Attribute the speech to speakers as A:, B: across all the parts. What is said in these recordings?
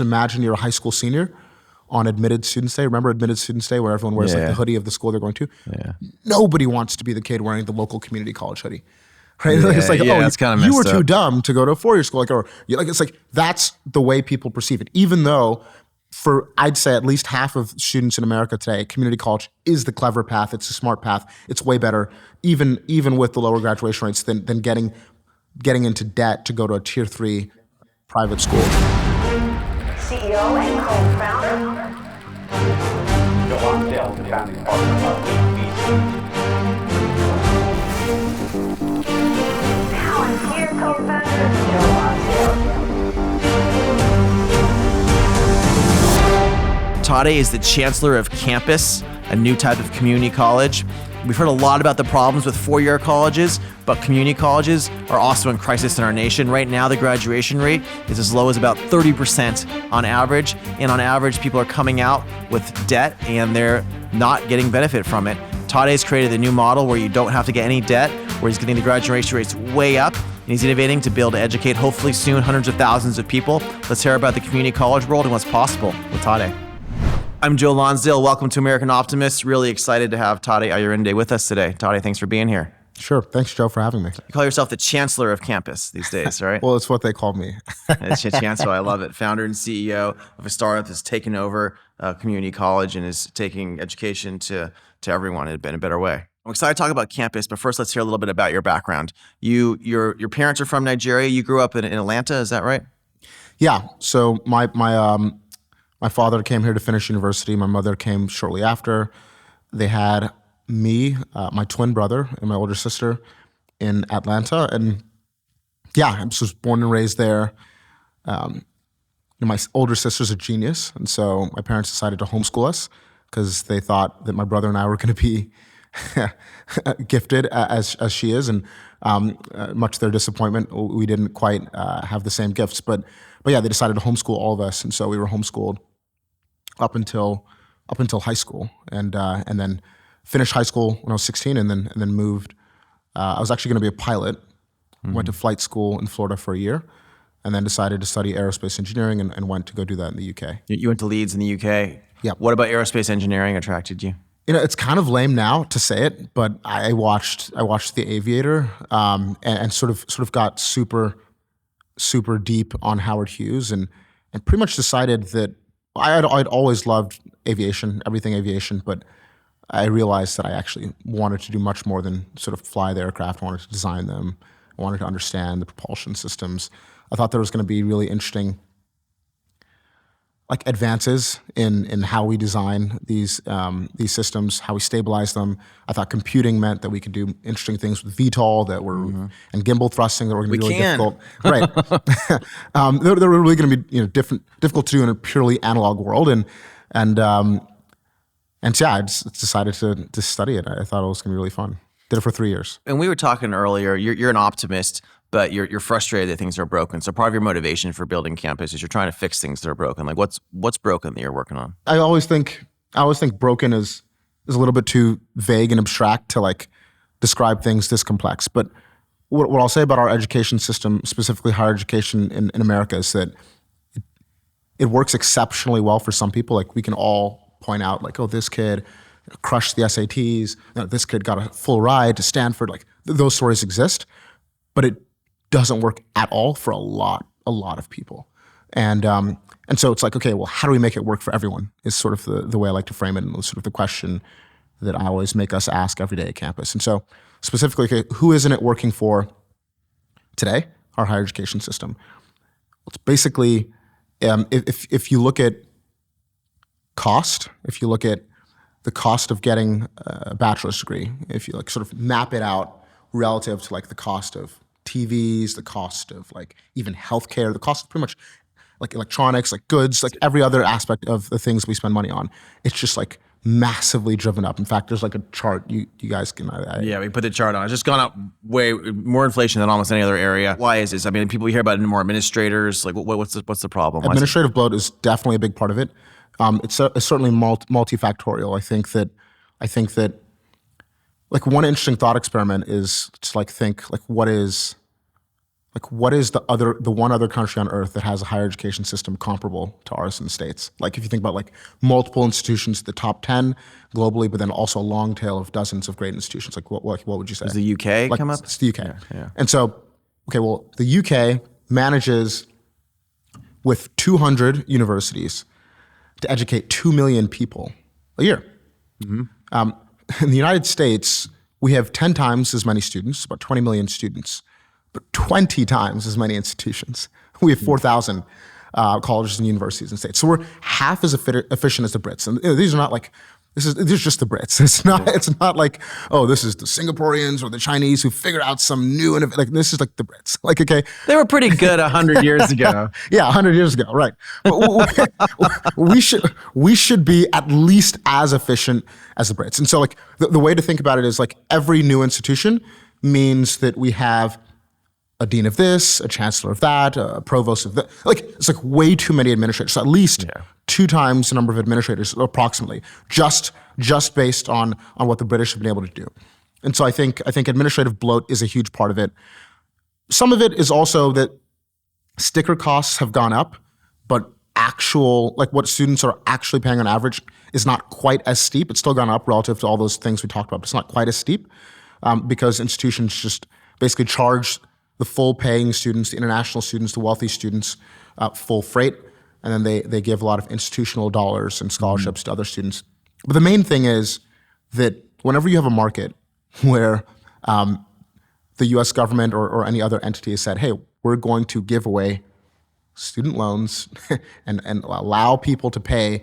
A: Imagine you're a high school senior on admitted students day. Remember admitted students day where everyone wears like the hoodie of the school they're going to?
B: Yeah.
A: Nobody wants to be the kid wearing the local community college hoodie. Right?
B: Yeah,
A: It's like,
B: it's kind of
A: you were
B: messed
A: too
B: up.
A: dumb to go to a four-year school. It's like that's the way people perceive it. Even though for, I'd say at least half of students in America today, community college is the clever path. It's a smart path. It's way better, even with the lower graduation rates than getting into debt to go to a tier 3 private school.
C: CEO and co-founder.
D: Joe Lonsdale, the founding partner of VC.
C: Palantir co-founder Joe Lonsdale.
B: Tade is the chancellor of campus, a new type of community college. We've heard a lot about the problems with four-year colleges, but community colleges are also in crisis in our nation. Right now, the graduation rate is as low as about 30% on average. And on average, people are coming out with debt and they're not getting benefit from it. Tade's created a new model where you don't have to get any debt, where he's getting the graduation rates way up, and he's innovating to be able to educate, hopefully soon, hundreds of thousands of people. Let's hear about the community college world and what's possible with Tade. I'm Joe Lonsdale. Welcome to American Optimist. Really excited to have Tade Oyerinde with us today. Tade, thanks for being here.
A: Sure. Thanks, Joe, for having me.
B: You call yourself the chancellor of campus these days, right?
A: Well, it's what they call me.
B: It's your chancellor. I love it. Founder and CEO of a startup that's taken over community college and is taking education to everyone in a better way. I'm excited to talk about campus, but first let's hear a little bit about your background. Your parents are from Nigeria. You grew up in Atlanta, is that right?
A: Yeah. So my father came here to finish university. My mother came shortly after. They had me, my twin brother, and my older sister in Atlanta. And yeah, I was born and raised there. My older sister's a genius. And so my parents decided to homeschool us because they thought that my brother and I were going to be gifted as she is. And much to their disappointment, we didn't quite have the same gifts. But yeah, they decided to homeschool all of us. And so we were homeschooled up until high school, and then finished high school when I was 16, and then moved. I was actually going to be a pilot. Went to flight school in Florida for a year, and then decided to study aerospace engineering, and went to go do that in the UK.
B: You went to Leeds in the UK.
A: Yeah.
B: What about aerospace engineering attracted you?
A: It's kind of lame now to say it, but I watched The Aviator, and sort of got super deep on Howard Hughes, and pretty much decided that I'd always loved aviation, everything aviation, but I realized that I actually wanted to do much more than sort of fly the aircraft. I wanted to design them. I wanted to understand the propulsion systems. I thought there was going to be really interesting advances in how we design these systems, how we stabilize them. I thought computing meant that we could do interesting things with VTOL and gimbal thrusting that were going to be really difficult. Right. They were really going to be difficult to do in a purely analog world, and so yeah, I just decided to study it. I thought it was going to be really fun. Did it for 3 years.
B: And we were talking earlier. You're an optimist, but you're frustrated that things are broken. So part of your motivation for building campus is you're trying to fix things that are broken. Like what's broken that you're working on?
A: I always think broken is a little bit too vague and abstract to describe things this complex. But what I'll say about our education system, specifically higher education in America, is that it works exceptionally well for some people. We can all point out this kid crushed the SATs, this kid got a full ride to Stanford. Those stories exist, but it doesn't work at all for a lot of people. And so it's okay, well, how do we make it work for everyone is sort of the way I like to frame it, and sort of the question that I always make us ask every day at campus. And so specifically, okay, who isn't it working for today? Our higher education system. It's basically, if you look at cost, if you look at the cost of getting a bachelor's degree, if you sort of map it out relative to the cost of TVs, the cost of even healthcare, the cost of pretty much electronics, goods, every other aspect of the things we spend money on, it's just massively driven up. In fact, there's a chart you guys can.
B: Yeah, we put the chart on. It's just gone up way more inflation than almost any other area. Why is this? I mean, people hear about it more administrators. What's the problem?
A: Administrative bloat is definitely a big part of it. It's certainly multifactorial. I think that one interesting thought experiment is to think what is Like, what is the one other country on earth that has a higher education system comparable to ours in the States? Like, if you think about like multiple institutions, the top 10 globally, but then also a long tail of dozens of great institutions, like what would you say?
B: Does the UK
A: Like,
B: come up?
A: It's the UK.
B: Yeah.
A: And so, okay, well, the UK manages with 200 universities to educate 2 million people a year. In the United States, we have 10 times as many students, about 20 million students, but 20 times as many institutions. We have 4,000 colleges and universities in the States. So we're half as efficient as the Brits. And these are not like, these are just the Brits. It's not like, oh, this is the Singaporeans or the Chinese who figured out some new, like this is like the Brits. Like, okay.
B: They were pretty good 100 years ago.
A: Yeah, 100 years ago, right. We should be at least as efficient as the Brits. And so like the way to think about it is like every new institution means that we have a dean of this, a chancellor of that, a provost of that. Like, it's like way too many administrators. So at least 2 times the number of administrators, approximately, just based on what the British have been able to do. And so I think administrative bloat is a huge part of it. Some of it is also that sticker costs have gone up, but actual, like what students are actually paying on average is not quite as steep. It's still gone up relative to all those things we talked about, but it's not quite as steep because institutions just basically charge the full paying students, the international students, the wealthy students, full freight, and then they give a lot of institutional dollars and scholarships to other students. But the main thing is that whenever you have a market where the US government or any other entity has said, hey, we're going to give away student loans and allow people to pay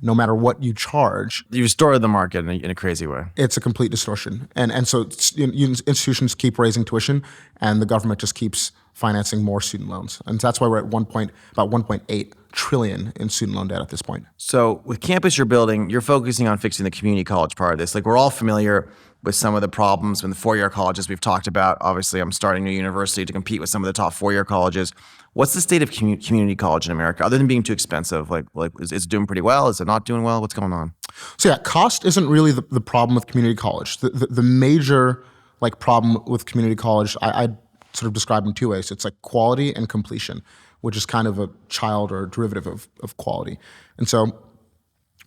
A: no matter what you charge.
B: You distorted the market in a crazy way.
A: It's a complete distortion. And so institutions keep raising tuition and the government just keeps financing more student loans. And that's why we're at about 1.8 trillion in student loan debt at this point.
B: So with campus you're building, you're focusing on fixing the community college part of this. Like we're all familiar with some of the problems in the four-year colleges we've talked about. Obviously, I'm starting a new university to compete with some of the top four-year colleges. What's the state of community college in America, other than being too expensive? Like is it doing pretty well? Is it not doing well? What's going on?
A: So yeah, cost isn't really the problem with community college. The major like problem with community college, I sort of describe in 2 ways. It's like quality and completion, which is kind of a child or a derivative of quality. And so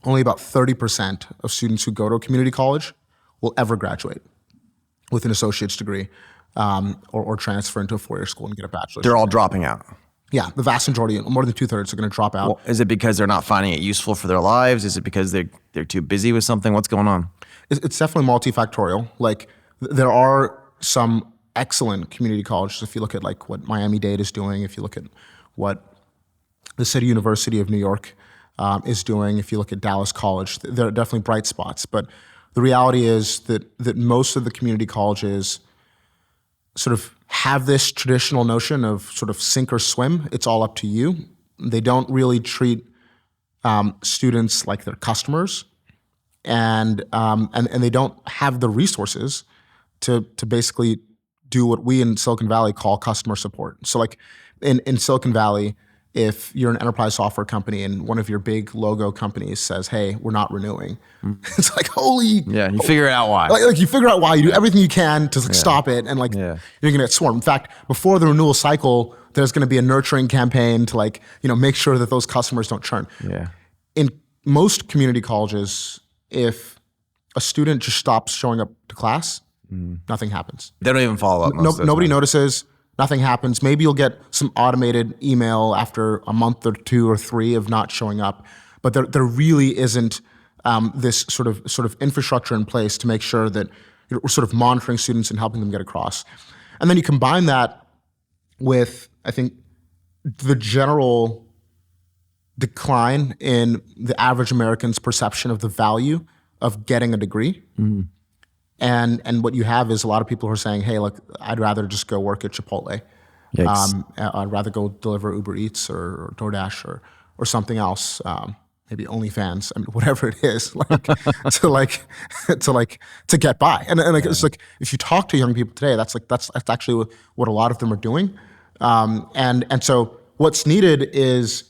A: only about 30% of students who go to a community college will ever graduate with an associate's degree or transfer into a four-year school and get a bachelor's.
B: They're all dropping out.
A: Yeah, the vast majority, more than 2/3 are going to drop out.
B: Well, is it because they're not finding it useful for their lives? Is it because they're too busy with something? What's going on?
A: It's definitely multifactorial. Like there are some excellent community colleges. If you look at like what Miami-Dade is doing, if you look at what the City University of New York is doing, if you look at Dallas College, there are definitely bright spots. But the reality is that most of the community colleges sort of have this traditional notion of sort of sink or swim. It's all up to you. They don't really treat students like they're customers, and they don't have the resources to basically do what we in Silicon Valley call customer support. So like in Silicon Valley, if you're an enterprise software company and one of your big logo companies says, hey, we're not renewing, it's like, holy.
B: Yeah, you figure out why.
A: Like you figure out why. You do everything you can to stop it, and you're going to get swarmed. In fact, before the renewal cycle, there's going to be a nurturing campaign to make sure that those customers don't churn.
B: Yeah.
A: In most community colleges, if a student just stops showing up to class, nothing happens.
B: They don't even follow up.
A: Nobody notices. Nothing happens. Maybe you'll get some automated email after a month or 2 or 3 of not showing up, but there really isn't this sort of infrastructure in place to make sure that we're sort of monitoring students and helping them get across. And then you combine that with, I think, the general decline in the average American's perception of the value of getting a degree. And what you have is a lot of people who are saying, hey, look, I'd rather just go work at Chipotle. I'd rather go deliver Uber Eats or DoorDash or something else, maybe OnlyFans, I mean, whatever it is, to get by. And it's like, if you talk to young people today, that's actually what a lot of them are doing. And so what's needed is,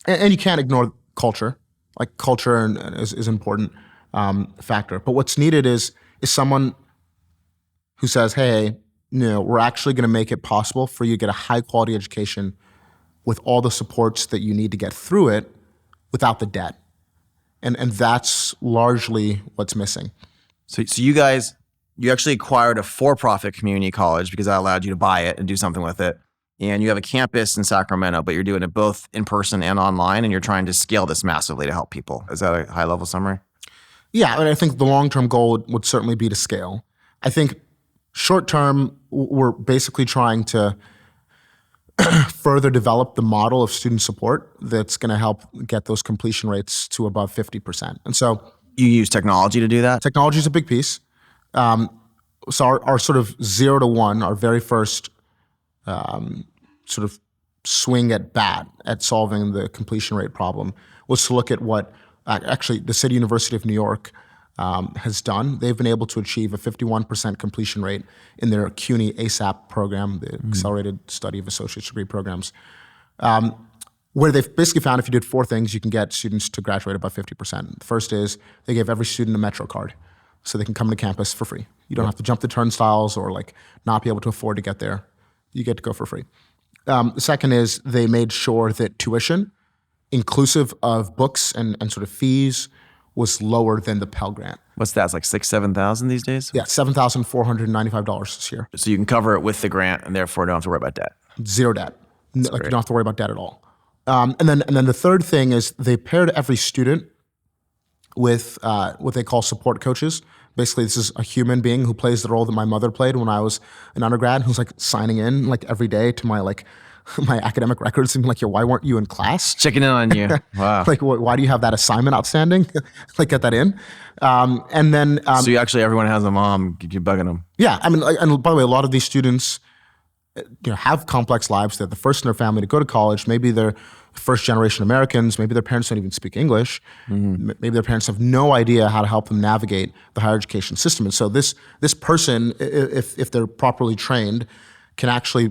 A: and you can't ignore culture. Like culture is an important factor. But what's needed is someone who says, hey, we're actually going to make it possible for you to get a high quality education with all the supports that you need to get through it without the debt. And that's largely what's missing.
B: So you guys, you actually acquired a for-profit community college because that allowed you to buy it and do something with it. And you have a campus in Sacramento, but you're doing it both in person and online, and you're trying to scale this massively to help people. Is that a high-level summary?
A: Yeah, and I think the long-term goal would certainly be to scale. I think short-term, we're basically trying to further develop the model of student support that's going to help get those completion rates to above 50%. And so
B: You use technology to do that?
A: technology is a big piece. So our sort of 0 to 1, our very first sort of swing at bat at solving the completion rate problem was to look at what actually the City University of New York has done. They've been able to achieve a 51% completion rate in their CUNY ASAP program, the Accelerated Study of Associate's Degree programs, where they've basically found if you did 4 things, you can get students to graduate above 50%. The first is they gave every student a Metro card so they can come to campus for free. You don't have to jump the turnstiles or like not be able to afford to get there. You get to go for free. The second is they made sure that tuition, inclusive of books and sort of fees, was lower than the Pell Grant.
B: What's that? It's like $6,000-$7,000 these days?
A: Yeah, $7,495 this year.
B: So you can cover it with the grant and therefore don't have to worry about debt.
A: Zero debt. Like you
B: great.
A: don't have to worry about debt at all. And then the third thing is they paired every student with what they call support coaches. Basically, this is a human being who plays the role that my mother played when I was an undergrad, who's like signing in like every day to my like my academic records and like, yo, why weren't you in class?
B: Checking in on you. Wow.
A: Like, why do you have that assignment outstanding? Like, get that in. And then,
B: So you actually, everyone has a mom, you're bugging them.
A: yeah, I mean, and by the way, a lot of these students, have complex lives. They're the first in their family to go to college. Maybe they're first generation Americans. Maybe their parents don't even speak English. Maybe their parents have no idea how to help them navigate the higher education system. And so this person, if they're properly trained, can actually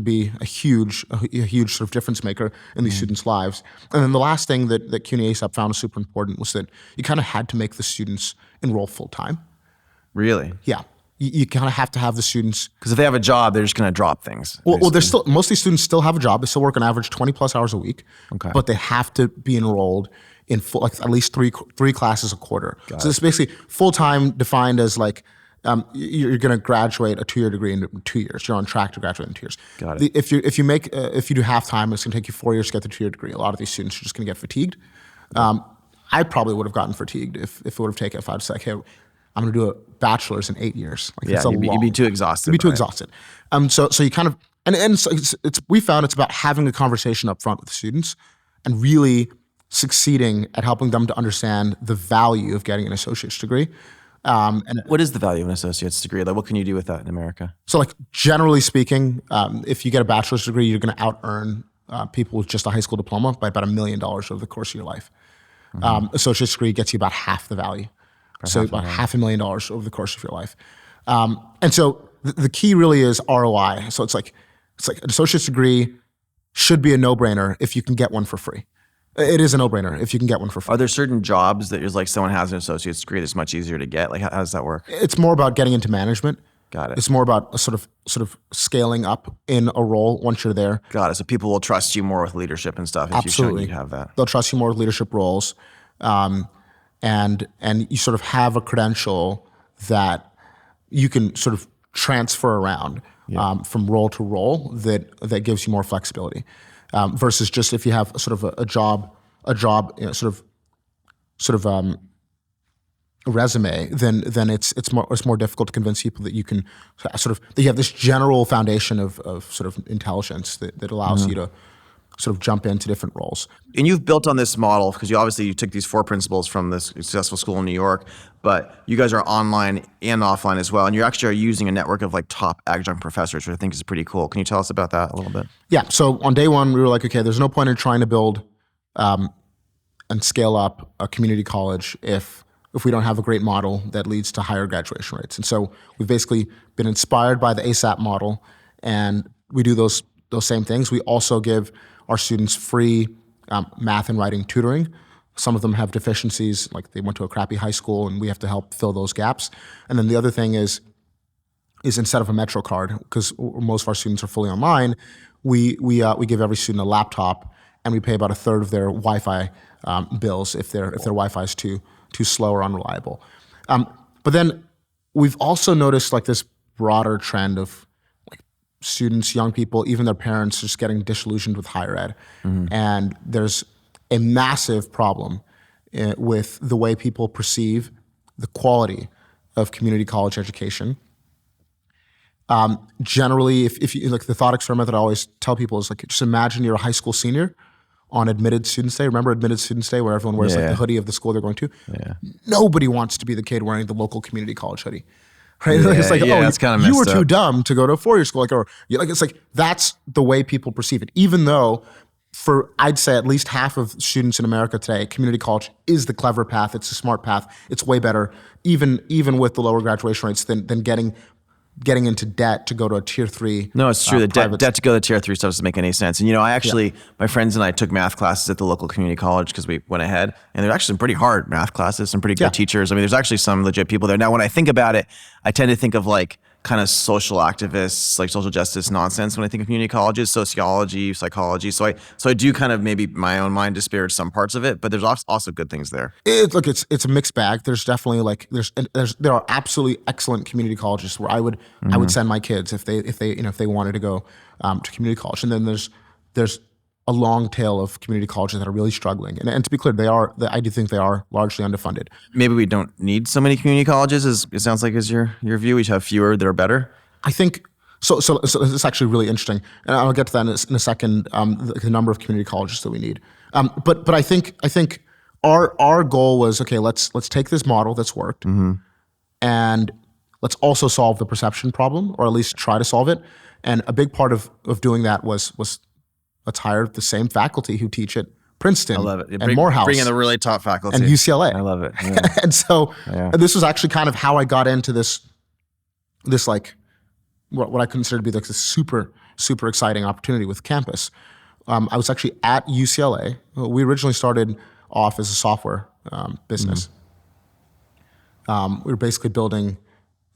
A: be a huge sort of difference maker in these students' lives. And then the last thing that CUNY ASAP found was super important was that you kind of had to make the students enroll full time.
B: Really?
A: Yeah. You kind of have to have the students.
B: Because if they have a job, they're just going to drop things.
A: Well, they're still, most of these students still have a job. They still work on average 20 plus hours a week.
B: Okay.
A: But they have to be enrolled in full, like at least three classes a quarter. So this is basically full time defined as like you're going to graduate a 2-year degree in 2 years. You're on track to graduate in 2 years.
B: Got it.
A: If you do half time, it's going to take you 4 years to get the 2-year degree. A lot of these students are just going to get fatigued. I probably would have gotten fatigued if it would have taken, if I'd say, okay, I'm going to do a bachelor's in 8 years. Like,
B: Yeah, you'd be too exhausted.
A: You'd be too
B: right?
A: exhausted. So you kind of, and so we found it's about having a conversation up front with the students and really succeeding at helping them to understand the value of getting an associate's degree. And
B: What is the value of an associate's degree? Like, what can you do with that in America?
A: so like generally speaking, if you get a bachelor's degree, you're going to out-earn people with just a high school diploma by about $1 million over the course of your life. Associate's degree gets you about half the value. So about $500,000 over the course of your life. And so the key really is ROI. So it's like an associate's degree should be a no-brainer if you can get one for free. It is a no-brainer if you can get one for free.
B: Are there certain jobs that is like someone has an associate's degree that's much easier to get? Like, how does that work?
A: It's more about getting into management.
B: Got it.
A: It's more about a sort of scaling up in a role once you're there.
B: Got it. So people will trust you more with leadership and stuff if
A: Absolutely.
B: you have that.
A: They'll trust you more with leadership roles. And you sort of have a credential that you can sort of transfer around from role to role that gives you more flexibility versus just if you have sort of a job sort of resume, then it's more difficult to convince people that you can that you have this general foundation of sort of intelligence that allows you to sort of jump into different roles.
B: And you've built on this model because you took these 4 principles from this successful school in New York, but you guys are online and offline as well. And you actually are using a network of like top adjunct professors, which I think is pretty cool. Can you tell us about that a little bit?
A: Yeah. So on day one, we were like, okay, there's no point in trying to build and scale up a community college if we don't have a great model that leads to higher graduation rates. And so we've basically been inspired by the ASAP model, and we do those same things. We also give our students free math and writing tutoring. Some of them have deficiencies, like they went to a crappy high school, and we have to help fill those gaps. And then the other thing is is instead of a Metro card, because most of our students are fully online, we give every student a laptop, and we pay about a third of their Wi-Fi bills if their Wi-Fi is too slow or unreliable. But then we've also noticed like this broader trend of like students, young people, even their parents, just getting disillusioned with higher ed, and there's a massive problem with the way people perceive the quality of community college education. Generally, if you like the thought experiment that I always tell people is like, just imagine you're a high school senior on admitted students day. Remember admitted students day where everyone wears like the hoodie of the school they're going to? Yeah. Nobody wants to be the kid wearing the local community college hoodie. Right?
B: Yeah,
A: it's like,
B: it's kind of
A: you were
B: messed
A: too
B: up.
A: dumb to go to a four-year school. It's like that's the way people perceive it. Even though for I'd say at least half of students in America today, community college is the clever path. It's a smart path. It's way better, even with the lower graduation rates than getting into debt to go to a tier 3.
B: No, it's true. The debt to go to tier 3 stuff doesn't make any sense. And I actually, my friends and I took math classes at the local community college because we went ahead, and they're actually some pretty hard math classes, some pretty good teachers. I mean, there's actually some legit people there. Now, when I think about it, I tend to think of like kind of social activists, like social justice nonsense when I think of community colleges, sociology, psychology. So I do kind of maybe my own mind disparage some parts of it, but there's also good things there.
A: It's a mixed bag. There's definitely like there are absolutely excellent community colleges where I would send my kids if they wanted to go to community college, and then there's a long tail of community colleges that are really struggling. And to be clear, I do think they are largely underfunded.
B: Maybe we don't need so many community colleges, it sounds like is your view. We should have fewer that are better.
A: I think so. It's actually really interesting, and I'll get to that in a second. The number of community colleges that we need, but I think our goal was, okay, let's take this model that's worked, and let's also solve the perception problem, or at least try to solve it. And a big part of doing that was let's hire the same faculty who teach at Princeton and Morehouse.
B: Bring in the really top faculty.
A: And UCLA.
B: I love it. Yeah.
A: And so this was actually kind of how I got into this like what I consider to be like this super, super exciting opportunity with campus. I was actually at UCLA. We originally started off as a software business. We were basically building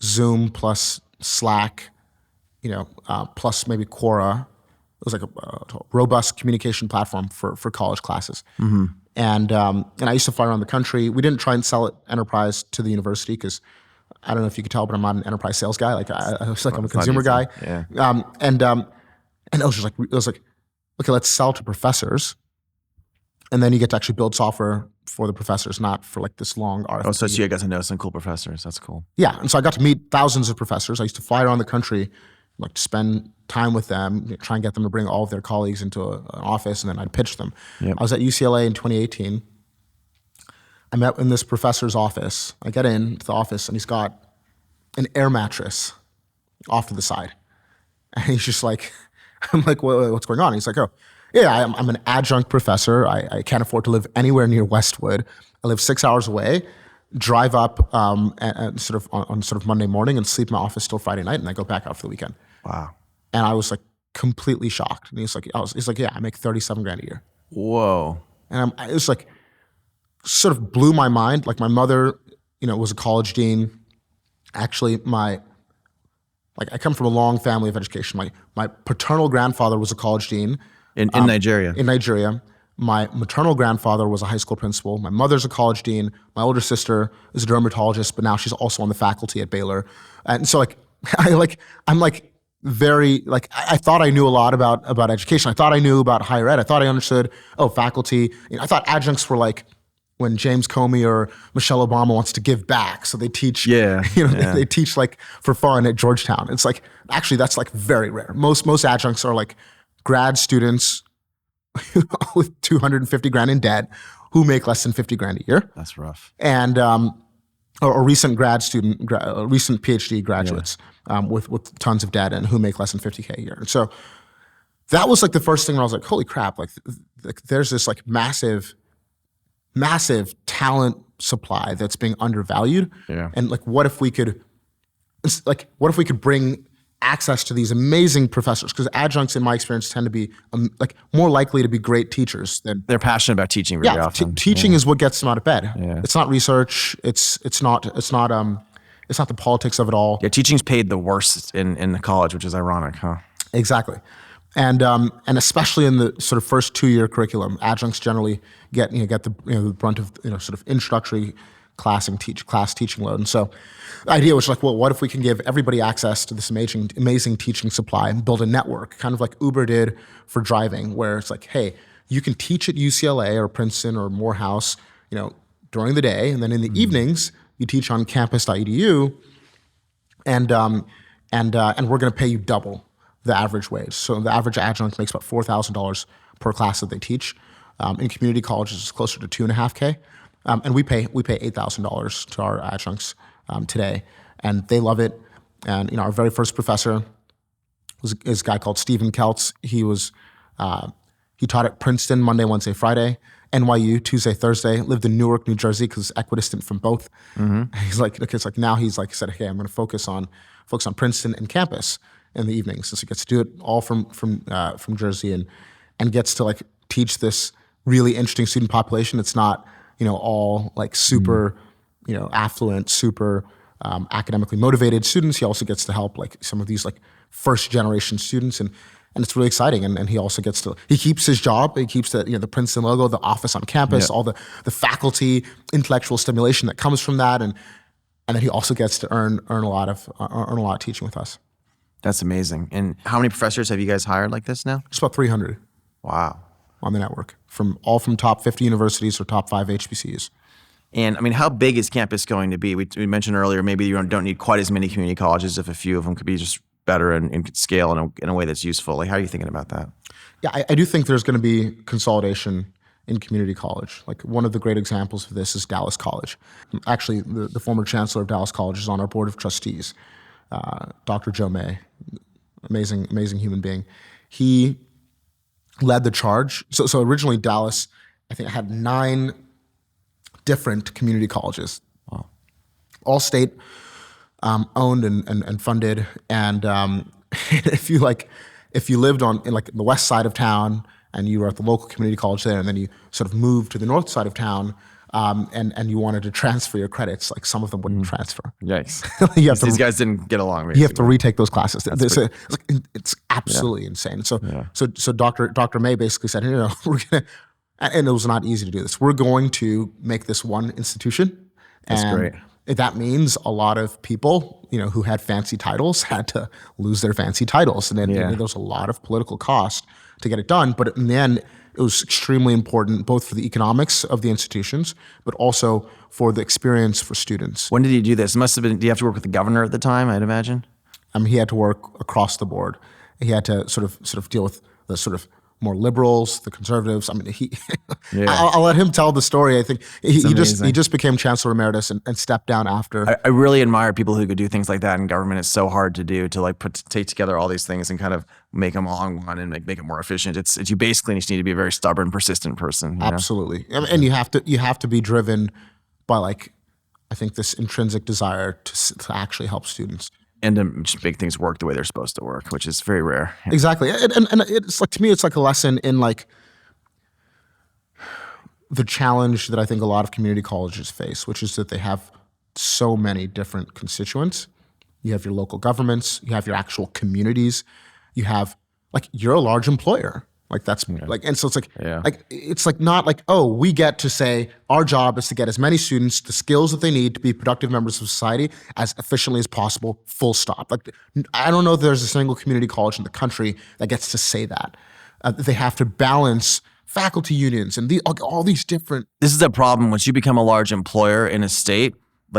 A: Zoom plus Slack, plus maybe Quora. It was like a robust communication platform for college classes. And I used to fly around the country. We didn't try and sell it enterprise to the university because I don't know if you could tell, but I'm not an enterprise sales guy. Like I'm a consumer guy.
B: Yeah.
A: And it was like, okay, let's sell to professors, and then you get to actually build software for the professors, not for like this long RFP.
B: Oh, so you got to know some cool professors. That's cool.
A: Yeah, and so I got to meet thousands of professors. I used to fly around the country, like to spend time with them, try and get them to bring all of their colleagues into an office, and then I'd pitch them. Yep. I was at UCLA in 2018. I met in this professor's office. I get into the office, and he's got an air mattress off to the side. And he's just like, I'm like, what's going on? And he's like, oh, yeah, I'm an adjunct professor. I can't afford to live anywhere near Westwood. I live 6 hours away, drive up and sort of on Monday morning and sleep in my office till Friday night, and I go back out for the weekend.
B: Wow.
A: And I was like completely shocked. And he's like, yeah, I make $37,000 a year.
B: Whoa.
A: And it was like, sort of blew my mind. Like my mother, was a college dean. Actually, I come from a long family of education. My paternal grandfather was a college dean.
B: In Nigeria.
A: In Nigeria. My maternal grandfather was a high school principal. My mother's a college dean. My older sister is a dermatologist, but now she's also on the faculty at Baylor. And so I thought I knew a lot about education. I thought I knew about higher ed. I thought I understood, faculty. I thought adjuncts were like when James Comey or Michelle Obama wants to give back. So they teach, they teach like for fun at Georgetown. It's like, actually that's like very rare. Most adjuncts are like grad students with $250,000 in debt who make less than $50,000 a year.
B: That's rough.
A: And or recent recent PhD graduates with tons of debt and who make less than $50K a year. And so that was like the first thing where I was like, holy crap! Like there's this like massive talent supply that's being undervalued. Yeah. And like, what if we could bring access to these amazing professors? Because adjuncts, in my experience, tend to be more likely to be great teachers than
B: they're passionate about teaching. Really often.
A: Teaching is what gets them out of bed. Yeah. It's not research. It's not It's not the politics of it all.
B: Yeah, teaching's paid the worst in the college, which is ironic, huh?
A: Exactly. And especially in the sort of first 2-year curriculum, adjuncts generally get the brunt of sort of introductory class teaching load. And so the idea was like, well, what if we can give everybody access to this amazing teaching supply and build a network, kind of like Uber did for driving, where it's like, hey, you can teach at UCLA or Princeton or Morehouse, during the day, and then in the evenings you teach on campus.edu, and we're going to pay you double the average wage. So the average adjunct makes about $4,000 per class that they teach. In community colleges, it's closer to $2,500, and we pay $8,000 to our adjuncts today, and they love it. And our very first professor is a guy called Stephen Keltz. He taught at Princeton Monday, Wednesday, Friday, NYU Tuesday, Thursday. Lived in Newark, New Jersey, because equidistant from both. He's like, okay, it's like now he said, hey, I'm going to focus on Princeton and campus in the evenings. So he gets to do it all from Jersey and gets to like teach this really interesting student population. It's not all like super affluent, super academically motivated students. He also gets to help like some of these like first generation students, and it's really exciting. And he also he keeps his job. He keeps the Princeton logo, the office on campus, all the faculty, intellectual stimulation that comes from that, and then he also gets to earn a lot of teaching with us.
B: That's amazing. And how many professors have you guys hired like this now?
A: Just about 300.
B: Wow.
A: On the network, from top 50 universities or top 5 HBCUs.
B: And I mean, how big is campus going to be? We mentioned earlier, maybe you don't need quite as many community colleges if a few of them could be just better and could scale in a way that's useful. Like, how are you thinking about that?
A: Yeah, I do think there's going to be consolidation in community college. Like, one of the great examples of this is Dallas College. Actually, the former chancellor of Dallas College is on our board of trustees, Dr. Joe May, amazing human being. He led the charge. So originally Dallas, I think, had 9 different community colleges, all state owned and funded. And if you lived in the west side of town and you were at the local community college there, and then you sort of moved to the north side of town, and you wanted to transfer your credits, like some of them wouldn't transfer.
B: Yikes.
A: These
B: guys didn't get along, basically.
A: You have to retake those classes. It's absolutely insane. So Dr. May basically said, we're gonna, and it was not easy to do this. We're going to make this one institution.
B: That's great.
A: That means a lot of people, who had fancy titles had to lose their fancy titles. And then there was a lot of political cost to get it done. But in the end, it was extremely important, both for the economics of the institutions, but also for the experience for students.
B: When did you do this? It must have been, do you have to work with the governor at the time, I'd imagine?
A: He had to work across the board. He had to sort of deal with the sort of more liberals, the conservatives. I mean, I'll let him tell the story. I think he just became Chancellor Emeritus and stepped down after.
B: I really admire people who could do things like that in government. It's so hard to do, to take together all these things and kind of make them all in one and make it more efficient. It's you basically just need to be a very stubborn, persistent person.
A: Absolutely, and you have to be driven by I think this intrinsic desire to actually help students.
B: And to just make things work the way they're supposed to work, which is very rare.
A: Exactly. And it's like, to me, it's like a lesson in the challenge that I think a lot of community colleges face, which is that they have so many different constituents. You have your local governments, you have your actual communities, you have, you're a large employer. And so it's not oh, we get to say our job is to get as many students the skills that they need to be productive members of society as efficiently as possible, full stop. I don't know if there's a single community college in the country that gets to say that. They have to balance faculty unions and all these different.
B: This is a problem. Once you become a large employer in a state,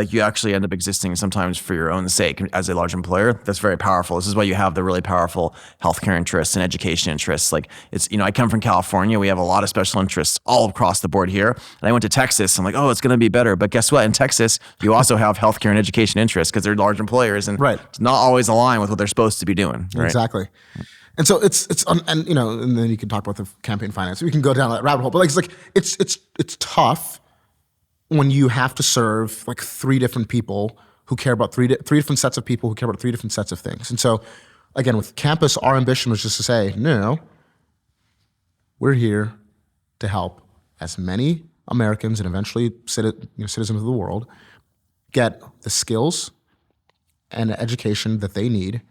B: you actually end up existing sometimes for your own sake as a large employer. That's very powerful. This is why you have the really powerful healthcare interests and education interests. I come from California. We have a lot of special interests all across the board here. And I went to Texas. I'm like, oh, it's going to be better. But guess what? In Texas, you also have healthcare and education interests because they're large employers, and it's not always aligned with what they're supposed to be doing. Right?
A: Exactly. And so and then you can talk about the campaign finance. We can go down that rabbit hole. But it's tough when you have to serve 3 different people who care about three different sets of people who care about 3 different sets of things. And so, again, with campus, our ambition was just to say, no, we're here to help as many Americans and eventually citizens of the world get the skills and education that they need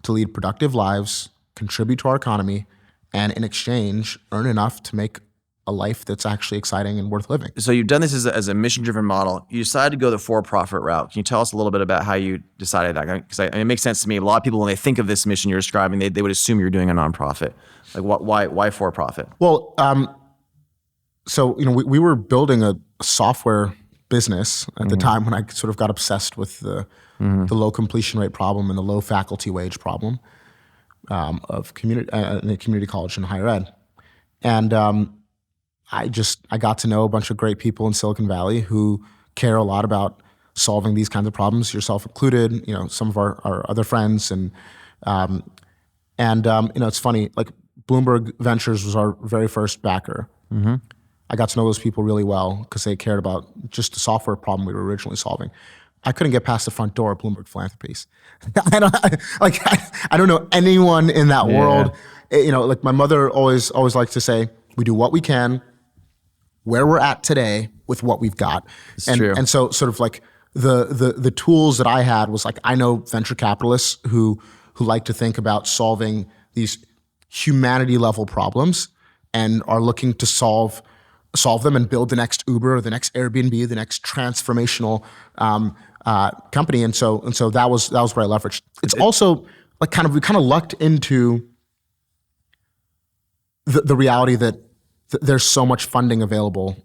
A: to lead productive lives, contribute to our economy, and in exchange, earn enough to make a life that's actually exciting and worth living.
B: So you've done this as a mission-driven model. You decided to go the for-profit route. Can you tell us a little bit about how you decided that? Because it makes sense to me. A lot of people, when they think of this mission you're describing, they would assume you're doing a nonprofit. Like, why for-profit?
A: Well, so we were building a software business at the time when I sort of got obsessed with the low completion rate problem and the low faculty wage problem of community college and higher ed. And I got to know a bunch of great people in Silicon Valley who care a lot about solving these kinds of problems, yourself included, some of our other friends. And it's funny, like Bloomberg Ventures was our very first backer. I got to know those people really well because they cared about just the software problem we were originally solving. I couldn't get past the front door of Bloomberg Philanthropies. I don't know anyone in that world. Like my mother always likes to say, we do what we can, where we're at today with what we've got.
B: True.
A: And so sort of like the tools that I had was like, I know venture capitalists who like to think about solving these humanity level problems and are looking to solve them and build the next Uber or the next Airbnb, the next transformational company. And so that was where I leveraged. It's also like we kind of lucked into the reality that there's so much funding available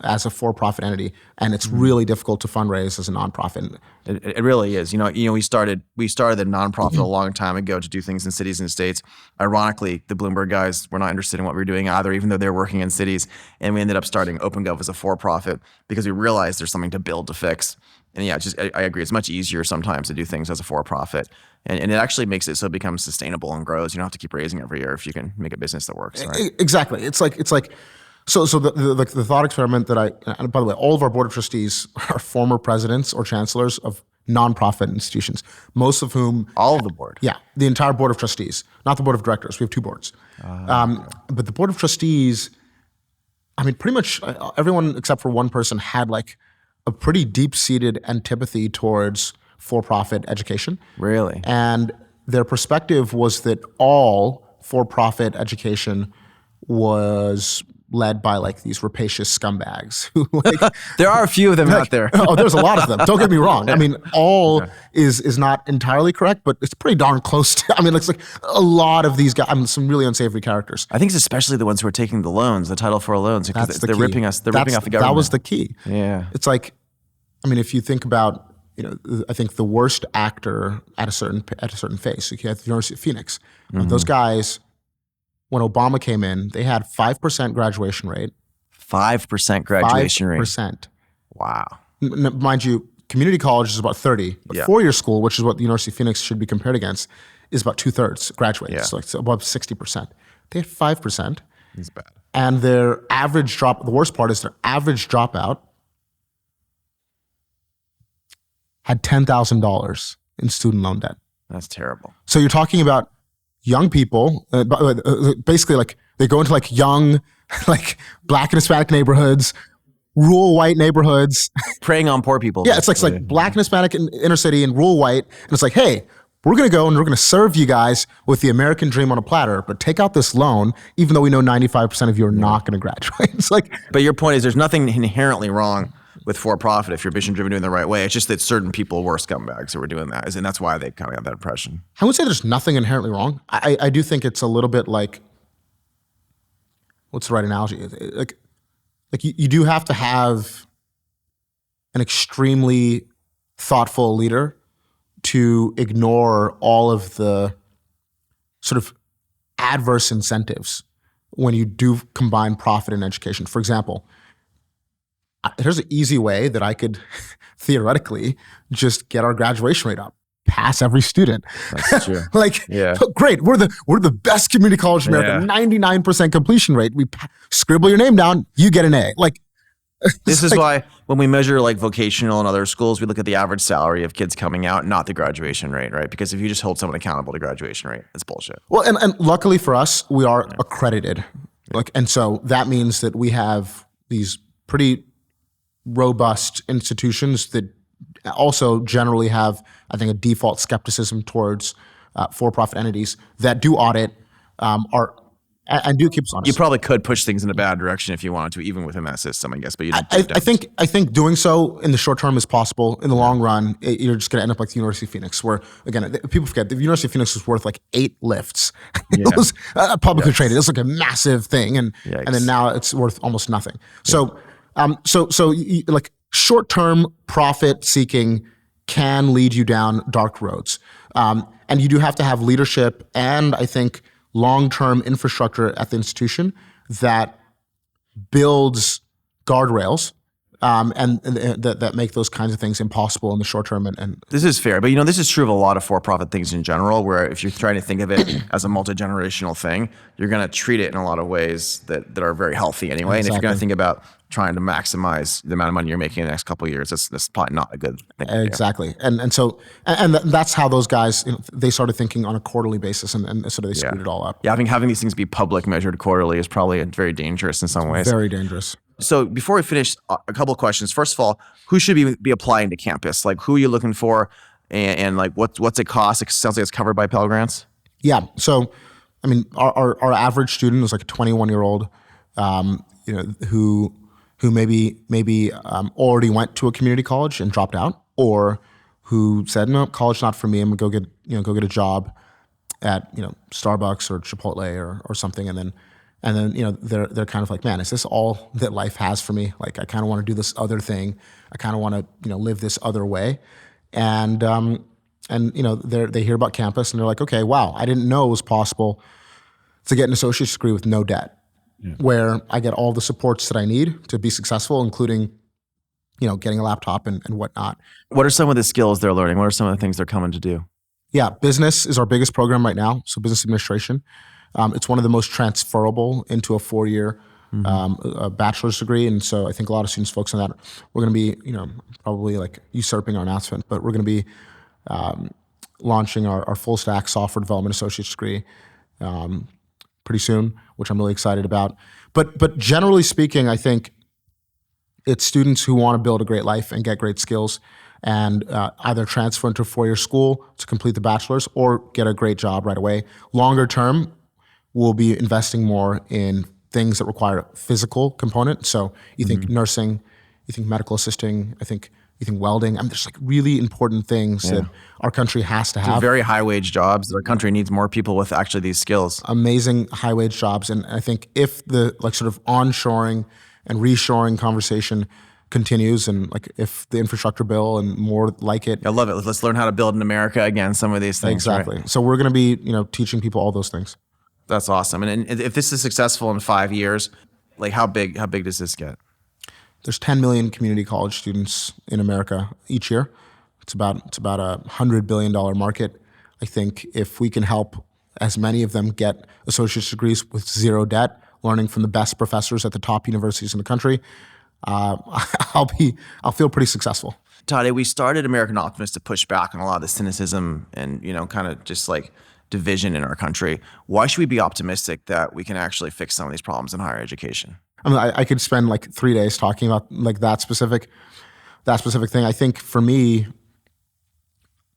A: as a for-profit entity, and it's really difficult to fundraise as a nonprofit.
B: It really is. We started the nonprofit a long time ago to do things in cities and states. Ironically, the Bloomberg guys were not interested in what we were doing either, even though they were working in cities. And we ended up starting OpenGov as a for-profit because we realized there's something to build to fix. And yeah, I agree. It's much easier sometimes to do things as a for-profit, and it actually makes it so it becomes sustainable and grows. You don't have to keep raising every year if you can make a business that works. Right?
A: Exactly. It's like. So the thought experiment that and by the way, all of our board of trustees are former presidents or chancellors of nonprofit institutions, most of whom.
B: All of the board?
A: Yeah, the entire board of trustees, not the board of directors. We have two boards. But the board of trustees, pretty much everyone except for one person had like a pretty deep-seated antipathy towards for-profit education.
B: Really?
A: And their perspective was that all for-profit education was led by like these rapacious scumbags who
B: there are a few of them out there.
A: Oh, there's a lot of them. Don't get me wrong. All is not entirely correct, but it's pretty darn close to. It's like a lot of these guys. Some really unsavory characters.
B: I think it's especially the ones who are taking the loans, the Title IV loans, because they're ripping us. They're ripping off the government.
A: That was the key.
B: Yeah.
A: It's like, if you think about, I think the worst actor at a certain phase. You have the University of Phoenix. Those guys. When Obama came in, they had 5% graduation rate.
B: 5% graduation rate.
A: 5%.
B: Wow.
A: Mind you, community college is about 30, but four-year school, which is what the University of Phoenix should be compared against, is about 2/3 graduates. So it's above 60%. They had 5%.
B: That's bad.
A: And their average the worst part is their average dropout had $10,000 in student loan debt.
B: That's terrible.
A: So you're talking about young people, basically like they go into like young, like Black and Hispanic neighborhoods, rural white neighborhoods.
B: Preying on poor people.
A: Yeah, it's like Black and Hispanic in inner city and rural white. And it's like, hey, we're going to go and we're going to serve you guys with the American dream on a platter, but take out this loan, even though we know 95% of you are not going to graduate. It's like.
B: But your point is there's nothing inherently wrong with for-profit if you're mission-driven doing the right way. It's just that certain people were scumbags who were doing that, and that's why they kind of got that impression.
A: I would say there's nothing inherently wrong. I do think it's a little bit like, what's the right analogy? Like you do have to have an extremely thoughtful leader to ignore all of the sort of adverse incentives when you do combine profit and education. For example, here's an easy way that I could theoretically just get our graduation rate up. Pass every student.
B: That's true.
A: Great. We're the best community college in America. 99% completion rate. We scribble your name down, you get an A.
B: This is why when we measure like vocational and other schools, we look at the average salary of kids coming out, not the graduation rate, right? Because if you just hold someone accountable to graduation rate, it's bullshit.
A: Well, and luckily for us, we are accredited. And so that means that we have these pretty robust institutions that also generally have, I think, a default skepticism towards for-profit entities that do audit and do keep us honest.
B: You probably could push things in a bad direction if you wanted to, even within that system, I guess. But you don't.
A: I think doing so in the short term is possible. In the long run, you're just going to end up like the University of Phoenix, where again, people forget the University of Phoenix was worth like 8 lifts. It was publicly traded. It was like a massive thing, and then now it's worth almost nothing. So, like short-term profit seeking can lead you down dark roads, and you do have to have leadership and I think long-term infrastructure at the institution that builds guardrails and that make those kinds of things impossible in the short term. And
B: this is fair, but this is true of a lot of for-profit things in general, where if you're trying to think of it as a multi-generational thing, you're going to treat it in a lot of ways that are very healthy anyway. Exactly. And if you're going to think about trying to maximize the amount of money you're making in the next couple of years, that's probably not a good thing.
A: Exactly. And so that's how those guys, they started thinking on a quarterly basis and sort of they screwed it all up.
B: Yeah, I think having these things be public, measured quarterly is probably very dangerous in some ways.
A: Very dangerous.
B: So before we finish, a couple of questions. First of all, who should be applying to campus? Like, who are you looking for, and like what's it cost? It sounds like it's covered by Pell Grants.
A: Yeah. So, I mean, our average student is like a 21-year-old, who maybe already went to a community college and dropped out, or who said, no, college not for me. I'm gonna go get a job at Starbucks or Chipotle or something, and then they're kind of like, man, is this all that life has for me? Like, I kind of want to do this other thing. I kind of want to live this other way, and they hear about campus and they're like, okay, wow, I didn't know it was possible to get an associate's degree with no debt, where I get all the supports that I need to be successful, including getting a laptop and whatnot.
B: What are some of the skills they're learning? What are some of the things they're coming to do?
A: Yeah, business is our biggest program right now. So business administration. It's one of the most transferable into a 4-year a bachelor's degree. And so I think a lot of students focus on that. We're going to be, probably like usurping our announcement, but we're going to be launching our full stack software development associate's degree pretty soon, which I'm really excited about. But generally speaking, I think it's students who want to build a great life and get great skills and either transfer into a 4-year school to complete the bachelor's or get a great job right away. Longer term, we'll be investing more in things that require a physical component. So you think nursing, you think medical assisting, you think welding. I mean, there's like really important things that our country has to have.
B: Very high wage jobs. Our country needs more people with actually these skills.
A: Amazing high wage jobs. And I think if the like sort of onshoring and reshoring conversation continues, and like if the infrastructure bill and more like it.
B: I love it. Let's learn how to build in America again, some of these things.
A: Exactly.
B: Right?
A: So we're going to be, teaching people all those things.
B: That's awesome. And if this is successful in 5 years, like how big does this get?
A: There's 10 million community college students in America each year. It's about a $100 billion market. I think if we can help as many of them get associate's degrees with zero debt, learning from the best professors at the top universities in the country, I'll feel pretty successful.
B: Tade, we started American Optimist to push back on a lot of the cynicism and kind of just like division in our country. Why should we be optimistic that we can actually fix some of these problems in higher education?
A: I mean, I could spend like 3 days talking about like that specific thing. I think for me,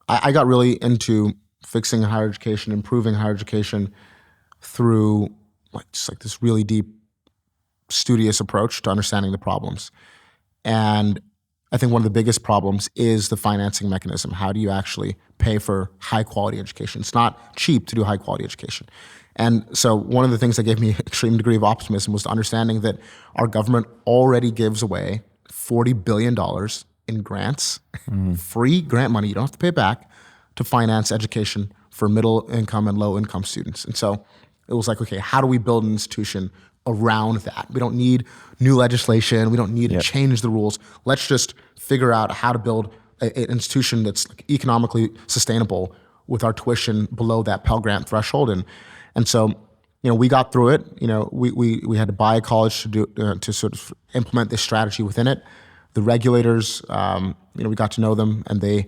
A: I got really into fixing higher education, improving higher education through just like this really deep, studious approach to understanding the problems. And I think one of the biggest problems is the financing mechanism. How do you actually pay for high quality education? It's not cheap to do high quality education. And so one of the things that gave me an extreme degree of optimism was understanding that our government already gives away $40 billion in grants, free grant money, you don't have to pay it back, to finance education for middle income and low income students. And so it was like, okay, how do we build an institution around that? We don't need new legislation. We don't need to change the rules. Let's just figure out how to build an institution that's like economically sustainable with our tuition below that Pell Grant threshold. And so, we got through it. We had to buy a college to do to sort of implement this strategy within it. The regulators, we got to know them, and they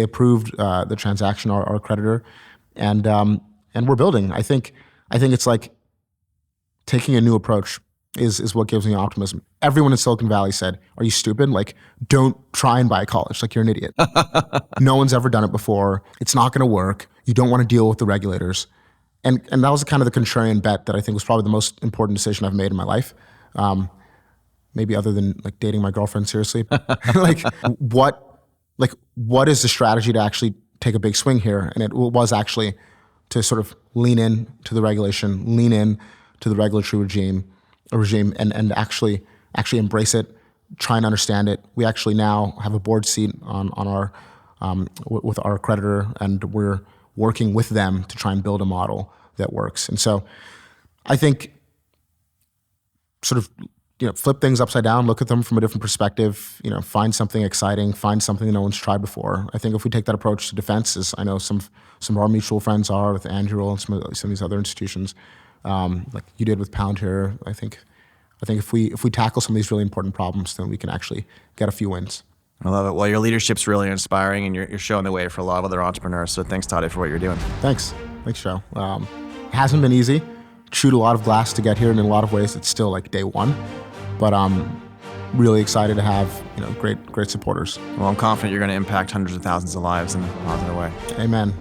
A: approved the transaction, our creditor, and we're building. I think it's like taking a new approach is what gives me optimism. Everyone in Silicon Valley said, "Are you stupid? Like, don't try and buy college. Like, you're an idiot. No one's ever done it before. It's not going to work. You don't want to deal with the regulators." And that was kind of the contrarian bet that I think was probably the most important decision I've made in my life. Maybe other than like dating my girlfriend seriously. like what is the strategy to actually take a big swing here? And it was actually to sort of lean in to the regulation, lean in to the regulatory regime and actually embrace it, try and understand it. We actually now have a board seat on our with our accreditor, and we're working with them to try and build a model that works. And so I think sort of, flip things upside down, look at them from a different perspective, find something exciting, find something that no one's tried before. I think if we take that approach to defense, as I know some of our mutual friends are with Andrew and some of these other institutions, like you did with Palantir, I think if we tackle some of these really important problems, then we can actually get a few wins.
B: I love it. Well, your leadership's really inspiring, and you're showing the way for a lot of other entrepreneurs. So thanks, Tade, for what you're doing.
A: Thanks, Joe. It hasn't been easy. Chewed a lot of glass to get here, and in a lot of ways, it's still like day one. But I'm really excited to have great supporters.
B: Well, I'm confident you're going to impact hundreds of thousands of lives in a positive way.
A: Amen.